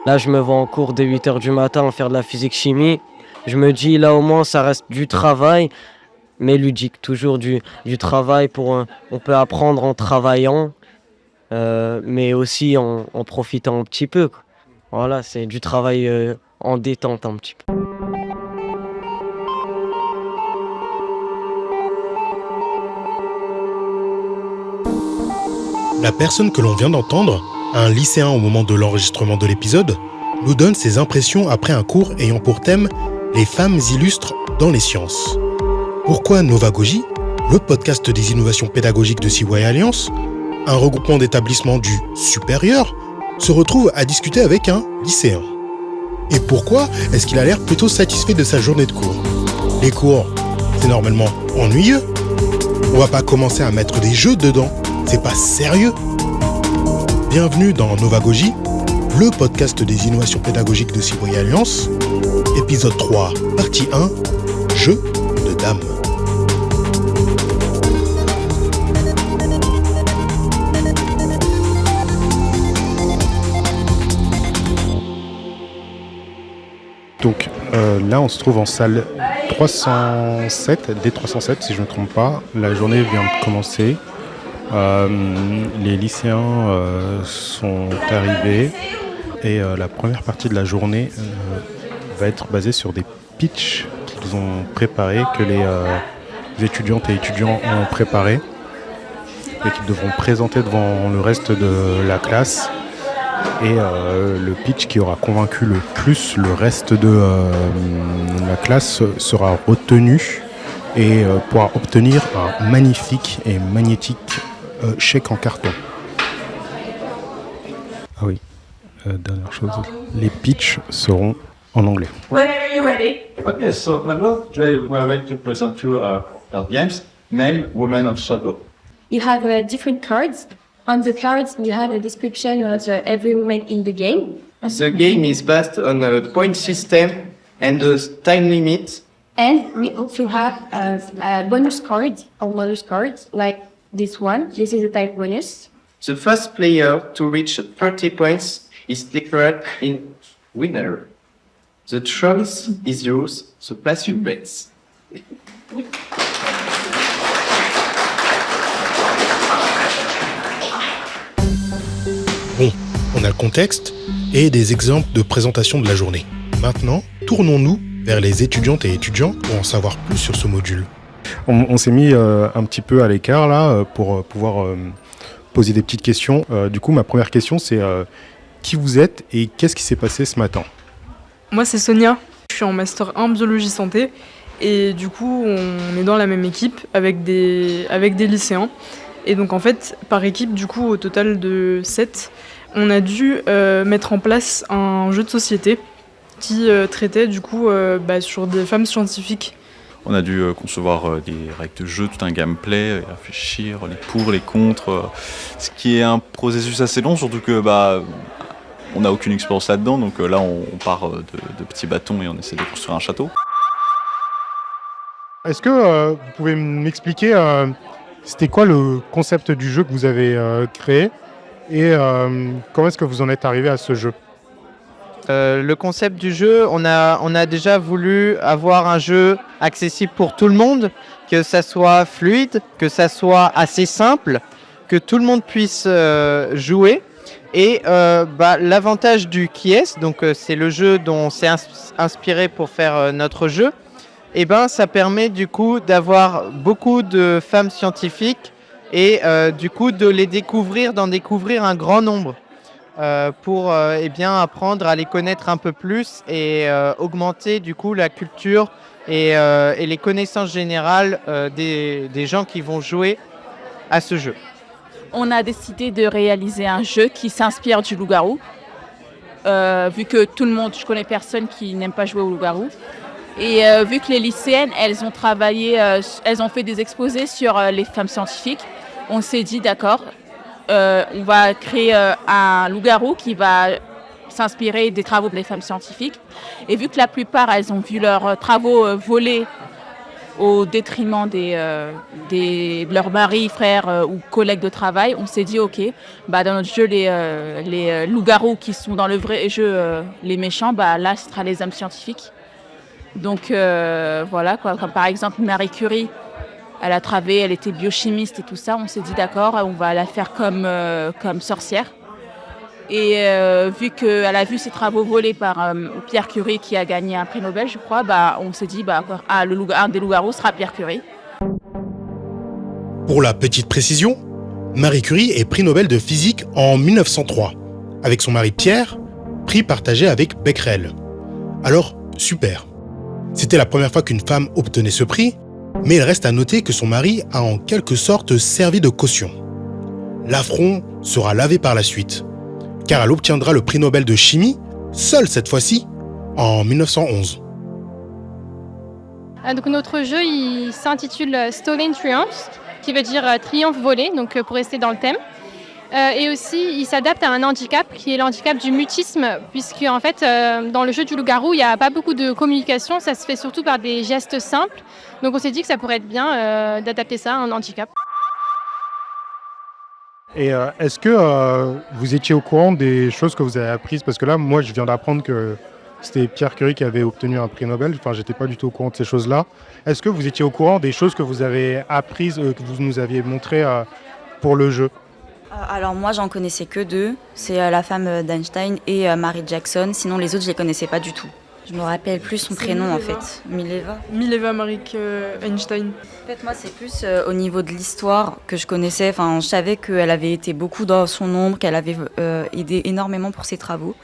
Là, je me vois en cours dès 8 heures du matin faire de la physique-chimie. Je me dis, là, au moins, ça reste du travail, mais ludique. Toujours du travail on peut apprendre en travaillant, mais aussi en profitant un petit peu, quoi. Voilà, c'est du travail en détente un petit peu. La personne que l'on vient d'entendre, un lycéen au moment de l'enregistrement de l'épisode, nous donne ses impressions après un cours ayant pour thème les femmes illustres dans les sciences. Pourquoi Novagogie, le podcast des innovations pédagogiques de CY Alliance, un regroupement d'établissements du supérieur, se retrouve à discuter avec un lycéen? Et pourquoi est-ce qu'il a l'air plutôt satisfait de sa journée de cours? Les cours, c'est normalement ennuyeux. On va pas commencer à mettre des jeux dedans, c'est pas sérieux. Bienvenue dans Novagogie, le podcast des innovations pédagogiques de CY Alliance, épisode 3, partie 1, jeu de dames. Donc là, on se trouve en salle 307, D307 si je ne me trompe pas. La journée vient de commencer. Les lycéens sont arrivés et la première partie de la journée va être basée sur des pitchs qu'ils ont préparés, que les étudiantes et étudiants ont préparés et qu'ils devront présenter devant le reste de la classe. Et le pitch qui aura convaincu le plus le reste de la classe sera retenu et pourra obtenir un magnifique et magnétique chèque en carton. Ah oui, dernière chose, les pitchs seront en anglais. When are you ready? Okay, so now today we are going to present to our games named Women of Shadow. You have different cards. On the cards, you have a description of every woman in the game. The game is based on a point system and a time limit. And we also have a bonus card, or bonus cards, like this one. This is a type bonus. The first player to reach 30 points is declared in winner. The choice is yours, so place your bets. Bon, on a le contexte et des exemples de présentation de la journée. Maintenant, tournons-nous vers les étudiantes et étudiants pour en savoir plus sur ce module. On s'est mis un petit peu à l'écart là pour pouvoir poser des petites questions. Du coup, ma première question, c'est qui vous êtes et qu'est-ce qui s'est passé ce matin? Moi, c'est Sonia. Je suis en Master 1 Biologie Santé. Et du coup, on est dans la même équipe avec des lycéens. Et donc, en fait, par équipe, du coup, au total de 7, on a dû mettre en place un jeu de société qui traitait, du coup, sur des femmes scientifiques. On a dû concevoir des règles de jeu, tout un gameplay, réfléchir, les pour, les contre, ce qui est un processus assez long, surtout que on n'a aucune expérience là-dedans, donc là on part de petits bâtons et on essaie de construire un château. Est-ce que vous pouvez m'expliquer c'était quoi le concept du jeu que vous avez créé et comment est-ce que vous en êtes arrivé à ce jeu? Le concept du jeu, on a déjà voulu avoir un jeu accessible pour tout le monde, que ça soit fluide, que ça soit assez simple, que tout le monde puisse jouer. Et l'avantage du Qui-est, donc c'est le jeu dont on s'est inspiré pour faire notre jeu, et ça permet du coup d'avoir beaucoup de femmes scientifiques et du coup de les découvrir, d'en découvrir un grand nombre. Pour apprendre à les connaître un peu plus et augmenter du coup la culture et les connaissances générales des gens qui vont jouer à ce jeu. On a décidé de réaliser un jeu qui s'inspire du loup-garou, vu que tout le monde, je connais personne qui n'aime pas jouer au loup-garou. Et vu que les lycéennes, elles ont travaillé, elles ont fait des exposés sur les femmes scientifiques, on s'est dit d'accord, on va créer un loup-garou qui va s'inspirer des travaux des femmes scientifiques. Et vu que la plupart, elles ont vu leurs travaux volés au détriment de leurs maris, frères ou collègues de travail. On s'est dit, ok, dans notre jeu, les loups-garous qui sont dans le vrai jeu, les méchants, là, ce sera les hommes scientifiques. Donc voilà, quoi. Comme par exemple Marie Curie, elle a travaillé, elle était biochimiste et tout ça. On s'est dit, d'accord, on va la faire comme sorcière. Et vu qu'elle a vu ses travaux volés par Pierre Curie, qui a gagné un prix Nobel, je crois, on s'est dit, un des loups-garous sera Pierre Curie. Pour la petite précision, Marie Curie est prix Nobel de physique en 1903, avec son mari Pierre, prix partagé avec Becquerel. Alors, super. C'était la première fois qu'une femme obtenait ce prix, mais il reste à noter que son mari a en quelque sorte servi de caution. L'affront sera lavé par la suite, car elle obtiendra le prix Nobel de chimie, seule cette fois-ci, en 1911. Donc notre jeu il s'intitule Stolen Triumph, qui veut dire triomphe volé, donc pour rester dans le thème. Et aussi, il s'adapte à un handicap qui est le handicap du mutisme, puisque en fait, dans le jeu du loup-garou, il n'y a pas beaucoup de communication, ça se fait surtout par des gestes simples. Donc on s'est dit que ça pourrait être bien d'adapter ça à un handicap. Et est-ce que vous étiez au courant des choses que vous avez apprises? Parce que là, moi, je viens d'apprendre que c'était Pierre Curie qui avait obtenu un prix Nobel. Enfin, j'étais pas du tout au courant de ces choses-là. Est-ce que vous étiez au courant des choses que vous avez apprises, que vous nous aviez montrées pour le jeu? Alors moi, j'en connaissais que deux. C'est la femme d'Einstein et Mary Jackson. Sinon, les autres, je les connaissais pas du tout. Je me rappelle plus son prénom en fait. Mileva Marie Einstein. En fait, moi, c'est plus au niveau de l'histoire que je connaissais. Enfin, je savais qu'elle avait été beaucoup dans son ombre, qu'elle avait aidé énormément pour ses travaux.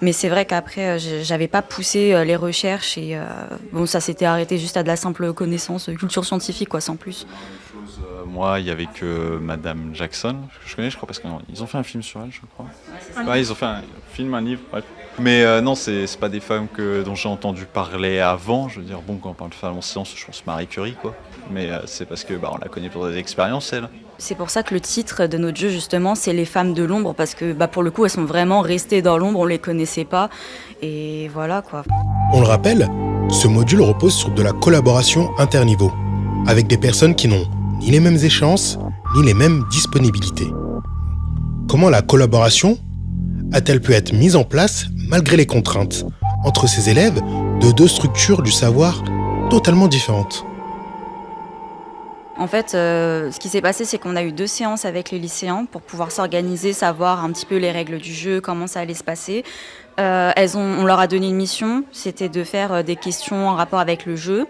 Mais c'est vrai qu'après, j'avais pas poussé les recherches et ça s'était arrêté juste à de la simple connaissance, culture scientifique, quoi, sans plus. Moi, il y avait que Madame Jackson, que je connais, je crois, parce qu'ils ont fait un film sur elle, je crois. Ouais, ils ont fait un film, un livre, bref. Mais non, c'est pas des femmes dont j'ai entendu parler avant. Je veux dire, quand on parle de femmes en sciences, je pense Marie Curie, quoi. Mais c'est parce que on la connaît pour des expériences, elle. C'est pour ça que le titre de notre jeu, justement, c'est Les femmes de l'ombre, parce que pour le coup, elles sont vraiment restées dans l'ombre, on les connaissait pas. Et voilà, quoi. On le rappelle, ce module repose sur de la collaboration interniveau, avec des personnes qui n'ont ni les mêmes échéances, ni les mêmes disponibilités. Comment la collaboration a-t-elle pu être mise en place malgré les contraintes entre ces élèves de deux structures du savoir totalement différentes? En fait, ce qui s'est passé, c'est qu'on a eu 2 séances avec les lycéens pour pouvoir s'organiser, savoir un petit peu les règles du jeu, comment ça allait se passer. On leur a donné une mission, c'était de faire des questions en rapport avec le jeu.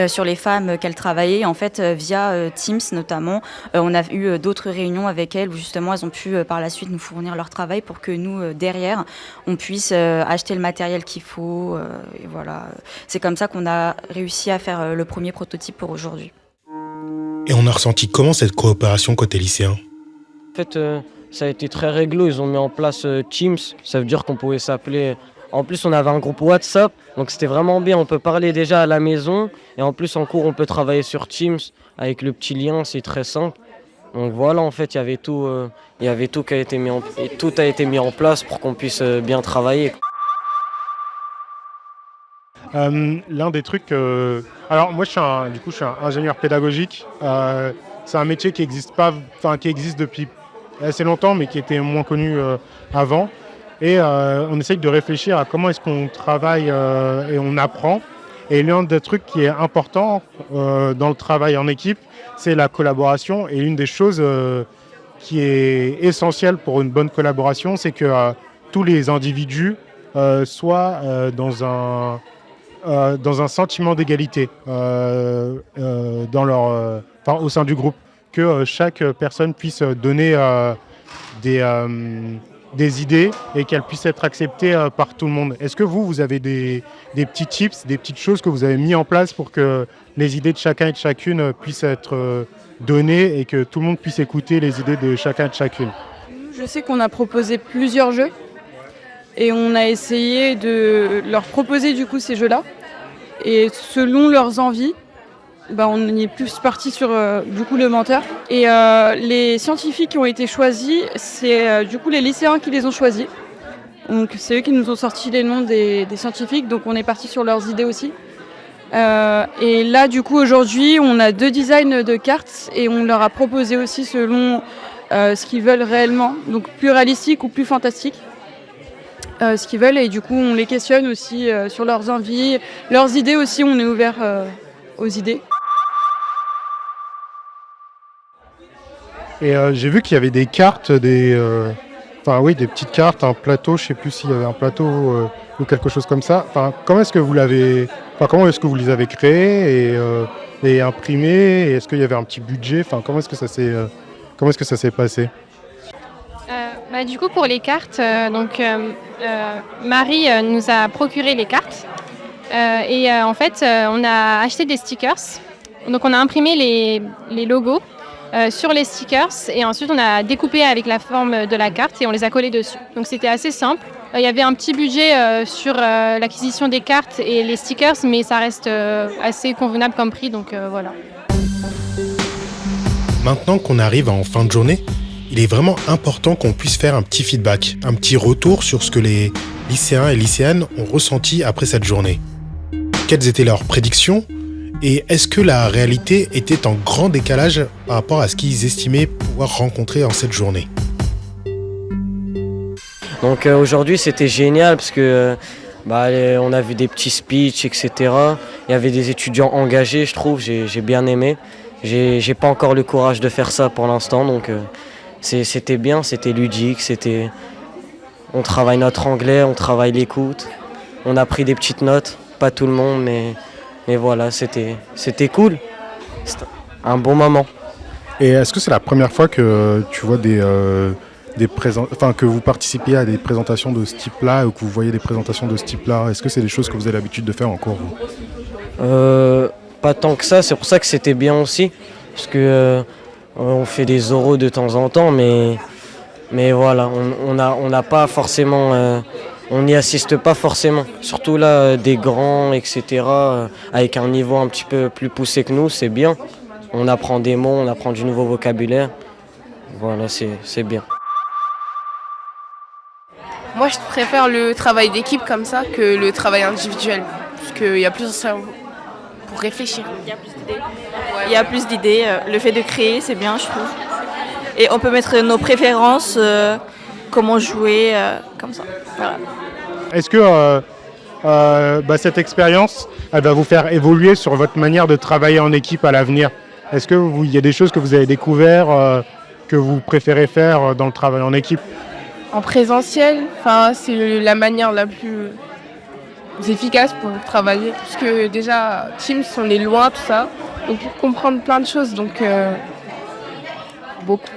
Sur les femmes qu'elles travaillaient, en fait, via Teams notamment. On a eu d'autres réunions avec elles où justement elles ont pu par la suite nous fournir leur travail pour que nous, derrière, on puisse acheter le matériel qu'il faut. Et voilà. C'est comme ça qu'on a réussi à faire le premier prototype pour aujourd'hui. Et on a ressenti comment cette coopération côté lycéen? En fait, ça a été très réglo, ils ont mis en place Teams, ça veut dire qu'on pouvait s'appeler... En plus, on avait un groupe WhatsApp, donc c'était vraiment bien. On peut parler déjà à la maison et en plus, en cours, on peut travailler sur Teams avec le petit lien, c'est très simple. Donc voilà, en fait, il y avait tout qui a été mis et tout a été mis en place pour qu'on puisse bien travailler. L'un des trucs... Alors moi, je suis un ingénieur pédagogique. C'est un métier qui existe depuis assez longtemps, mais qui était moins connu avant. Et on essaye de réfléchir à comment est-ce qu'on travaille et on apprend. Et l'un des trucs qui est important dans le travail en équipe, c'est la collaboration. Et une des choses qui est essentielle pour une bonne collaboration, c'est que tous les individus soient dans un sentiment d'égalité au sein du groupe. Que chaque personne puisse donner des idées et qu'elles puissent être acceptées par tout le monde. Est-ce que vous avez des petits tips, des petites choses que vous avez mis en place pour que les idées de chacun et de chacune puissent être données et que tout le monde puisse écouter les idées de chacun et de chacune? Je sais qu'on a proposé plusieurs jeux et on a essayé de leur proposer du coup ces jeux-là. Et selon leurs envies, on est plus parti sur du coup le menteur. Et les scientifiques qui ont été choisis, c'est du coup les lycéens qui les ont choisis. Donc c'est eux qui nous ont sorti les noms des scientifiques, donc on est parti sur leurs idées aussi. Et là, du coup, aujourd'hui, on a 2 designs de cartes et on leur a proposé aussi selon ce qu'ils veulent réellement, donc plus réalistique ou plus fantastique, ce qu'ils veulent. Et du coup, on les questionne aussi sur leurs envies, leurs idées aussi, on est ouvert aux idées. Et j'ai vu qu'il y avait des cartes, des petites cartes, un plateau, je sais plus s'il y avait un plateau ou quelque chose comme ça. Enfin, comment est-ce que vous les avez créés et imprimés, et est-ce qu'il y avait un petit budget? Enfin, comment est-ce que ça s'est passé? Du coup, pour les cartes, Marie nous a procuré les cartes en fait, on a acheté des stickers. Donc, on a imprimé les logos sur les stickers et ensuite on a découpé avec la forme de la carte et on les a collés dessus. Donc, c'était assez simple. Il y avait un petit budget sur l'acquisition des cartes et les stickers, mais ça reste assez convenable comme prix, donc voilà. Maintenant qu'on arrive en fin de journée, il est vraiment important qu'on puisse faire un petit feedback, un petit retour sur ce que les lycéens et lycéennes ont ressenti après cette journée. Quelles étaient leurs prédictions et est-ce que la réalité était en grand décalage par rapport à ce qu'ils estimaient pouvoir rencontrer en cette journée? Donc aujourd'hui c'était génial parce que on a vu des petits speeches, etc. Il y avait des étudiants engagés, je trouve, j'ai bien aimé. J'ai pas encore le courage de faire ça pour l'instant, donc c'était bien, c'était ludique, on travaille notre anglais, on travaille l'écoute, on a pris des petites notes, pas tout le monde, mais voilà, c'était cool, c'était un bon moment. Et est-ce que c'est la première fois que tu vois que vous participiez à des présentations de ce type-là ou que vous voyez des présentations de ce type-là? Est-ce que c'est des choses que vous avez l'habitude de faire en cours, vous? Pas tant que ça, c'est pour ça que c'était bien aussi, parce que on fait des oraux de temps en temps, mais voilà, on n'a pas forcément, on n'y assiste pas forcément. Surtout là, des grands, etc., avec un niveau un petit peu plus poussé que nous, c'est bien. On apprend des mots, on apprend du nouveau vocabulaire. Voilà, c'est bien. Moi, je préfère le travail d'équipe comme ça que le travail individuel, parce qu'il y a plus de cerveau pour réfléchir. Il y a plus d'idées. Il y a plus d'idées. Le fait de créer, c'est bien, je trouve. Et on peut mettre nos préférences, comment jouer, comme ça. Voilà. Est-ce que cette expérience, elle va vous faire évoluer sur votre manière de travailler en équipe à l'avenir? Est-ce qu'il y a des choses que vous avez découvertes que vous préférez faire dans le travail en équipe? En présentiel, c'est la manière la plus efficace pour travailler. Parce que déjà, Teams, on est loin, tout ça. Donc pour comprendre plein de choses, beaucoup.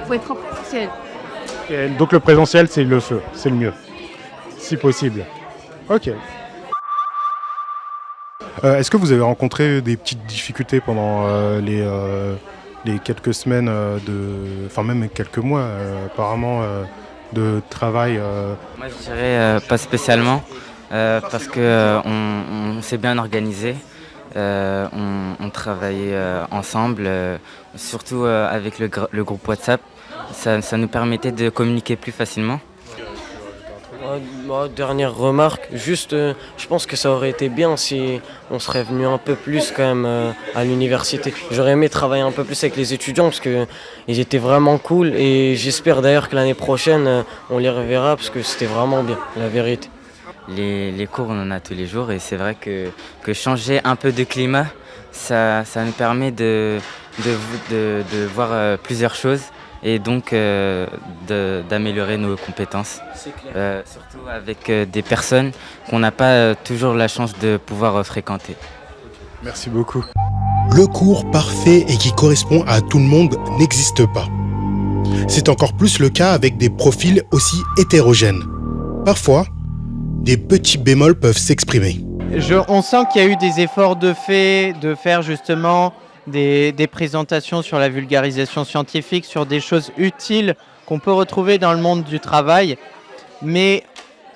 Il faut être en présentiel. Et donc le présentiel, c'est le feu, c'est le mieux, si possible. Ok. Est-ce que vous avez rencontré des petites difficultés pendant les quelques semaines, même quelques mois apparemment, de travail? Moi je dirais pas spécialement, parce qu'on s'est bien organisé, on travaillait ensemble, surtout avec le groupe WhatsApp, ça nous permettait de communiquer plus facilement. Dernière remarque, juste je pense que ça aurait été bien si on serait venu un peu plus quand même à l'université. J'aurais aimé travailler un peu plus avec les étudiants parce qu'ils étaient vraiment cool et j'espère d'ailleurs que l'année prochaine on les reverra parce que c'était vraiment bien, la vérité. Les cours on en a tous les jours et c'est vrai que changer un peu de climat, ça nous permet de voir plusieurs choses. Et donc d'améliorer nos compétences, surtout avec des personnes qu'on n'a pas toujours la chance de pouvoir fréquenter. Merci beaucoup. Le cours parfait et qui correspond à tout le monde n'existe pas. C'est encore plus le cas avec des profils aussi hétérogènes. Parfois, des petits bémols peuvent s'exprimer. On sent qu'il y a eu des efforts de faire justement des présentations sur la vulgarisation scientifique, sur des choses utiles qu'on peut retrouver dans le monde du travail. Mais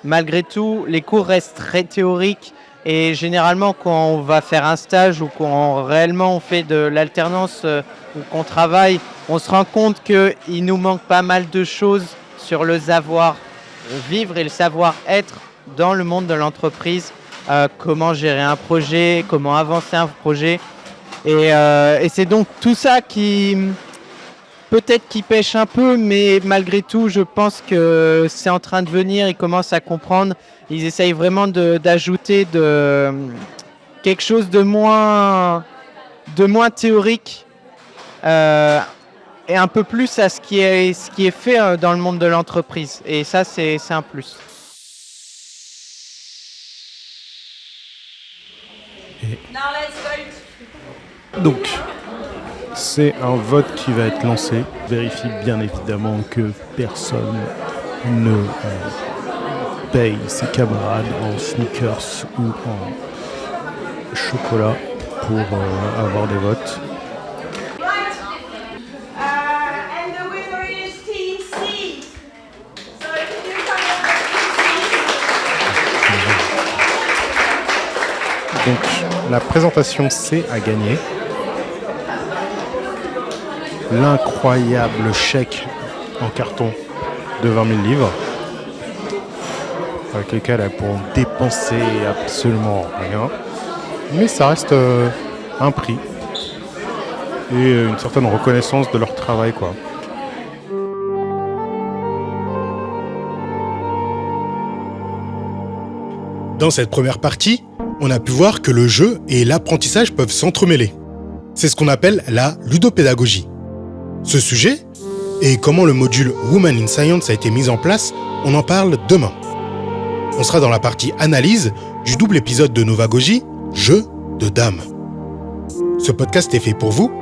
malgré tout, les cours restent très théoriques et généralement quand on va faire un stage ou quand réellement on fait de l'alternance ou qu'on travaille, on se rend compte qu'il nous manque pas mal de choses sur le savoir-vivre et le savoir-être dans le monde de l'entreprise. comment gérer un projet, comment avancer un projet. Et c'est donc tout ça qui peut-être qui pêche un peu, mais malgré tout, je pense que c'est en train de venir. Ils commencent à comprendre. Ils essayent vraiment d'ajouter quelque chose de moins théorique et un peu plus à ce qui est fait dans le monde de l'entreprise. Et ça, c'est un plus. Donc, c'est un vote qui va être lancé. Vérifie bien évidemment que personne ne paye ses camarades en sneakers ou en chocolat pour avoir des votes. Donc, la présentation C a gagné. L'incroyable chèque en carton de 20 000 livres avec lequel elles pourront dépenser absolument rien. Mais ça reste un prix et une certaine reconnaissance de leur travail, quoi. Dans cette première partie, on a pu voir que le jeu et l'apprentissage peuvent s'entremêler. C'est ce qu'on appelle la ludopédagogie. Ce sujet, et comment le module Women in Science a été mis en place, on en parle demain. On sera dans la partie analyse du double épisode de Novagogie, Jeu de dames. Ce podcast est fait pour vous.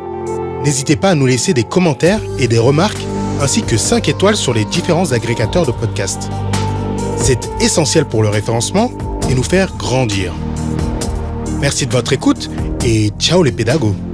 N'hésitez pas à nous laisser des commentaires et des remarques, ainsi que 5 étoiles sur les différents agrégateurs de podcasts. C'est essentiel pour le référencement et nous faire grandir. Merci de votre écoute et ciao les pédagogues.